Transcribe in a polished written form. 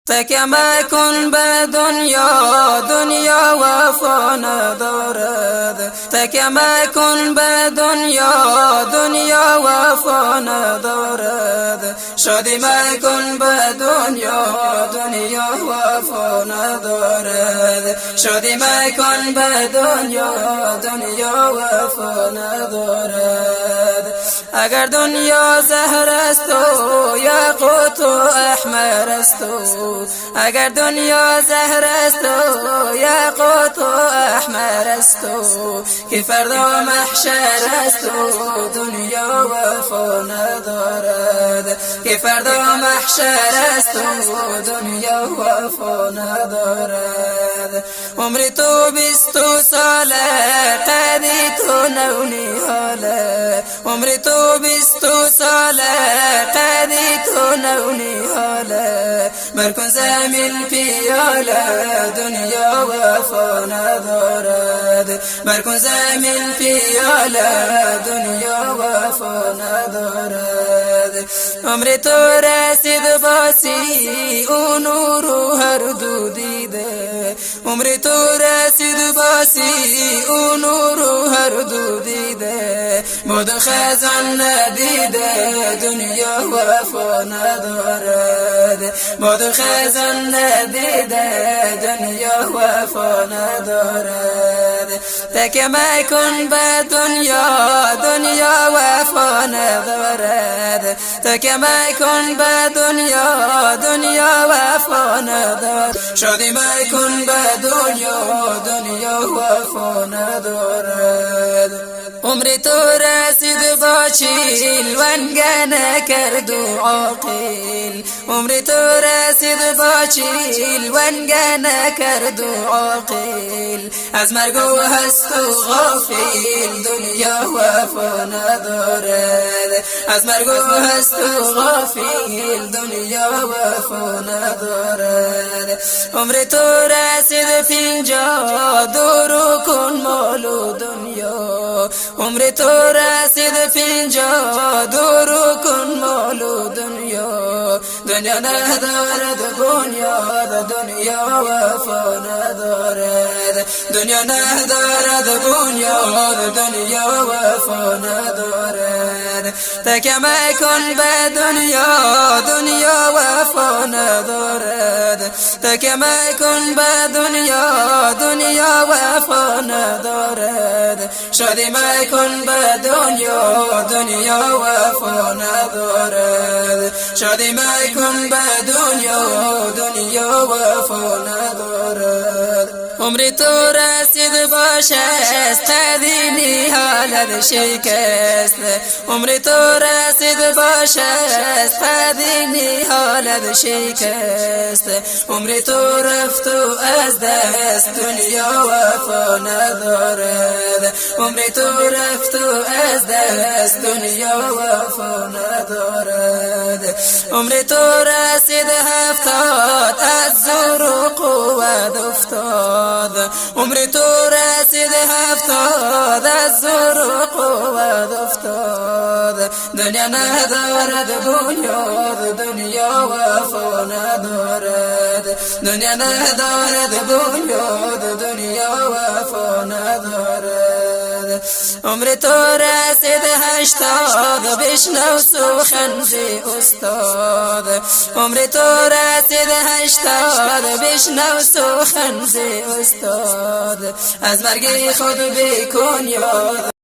تکیه مکن به دنیا، دنیا وفا ندارد. تکیه مکن به دنیا، دنیا وفا ندارد. شادی مکن به دنیا، دنیا وفا ندارد. شادی مکن به دنیا، دنیا وفا ندارد. اگر دنیا زهر است و یاقوت و احمر است و اگر دنیا زهر است و یاقوت و احمر است و که فردا محشر است و دنیا وفا ندارد. که فردا محشر است و دنیا وفا ندارد. عمر تو 20 ساله، قدی تو نونیاله. عمر تو 20 ساله، قدی تو نونیاله. مرکن زمین پیاله، دنیا وفا ندارد. مرکن زمین پیاله، دنیا وفا ندارد. عمر تو رسید باسی، او نور هر دو دیده. عمر تو رسید باسی، او نور هر دو دیده. مد خزان ندیده، دنیا وفا ندارد. مد خزان ندیده، دنیا وفا ندارد. تکیه مکن به دنیا، دنیا وفا ندارد. تکیه مکن به دنیا، دنیا وفا ندارد. شادی مکن به دنیا، دنیا وفا ندارد. عمر تو رسید با چیل، ونگه نکرد و عاقل. عمر تو رسید با چیل، ونگه نکرد و عاقل. از مرگ و هست و غافل، دنیا وفا ندارد. از مرگ و هست و غافل، دنیا وفا ندارد. عمر تو رسید 50، دورو کن مال و دنیا. عمر تو رسید 50، دورو کن مال و دنیا. دنیا ندارد بنیاد، دنیا وفا ندارد. دنیا ندارد بنیاد، دنیا وفا ندارد. تکیه مکن به دنیا، دنیا وفا ندارد. تکیه مکن به دنیا، دنیا وفا ندارد. شادی مکن به دنیا، دنیا وفا ندارد. شادی مکن به دنیا، دنیا وفا ندارد. عمر تو رسید باشست، قدی نهالت شکست. عمر تو رسید باشست، قدی نهالت شکست. عمر تو رفت و از دست، دنیا وفا ندارد. عمر تو رفت و از دست، دنیا وفا ندارد. عمر تو رسید 70، از زور و قوت افتاد. عمر تو رسید 70، از زور و قوت افتاد. دنیا ندارد بنیاد، دنیا وفا ندارد. دنیا ندارد بنیاد، دنیا وفا ندارد. عمر تو رسید 80، بشنو سخن ز استاد. عمر تو رسید 80، بشنو سخن ز استاد. از مرگ خود بکن یاد.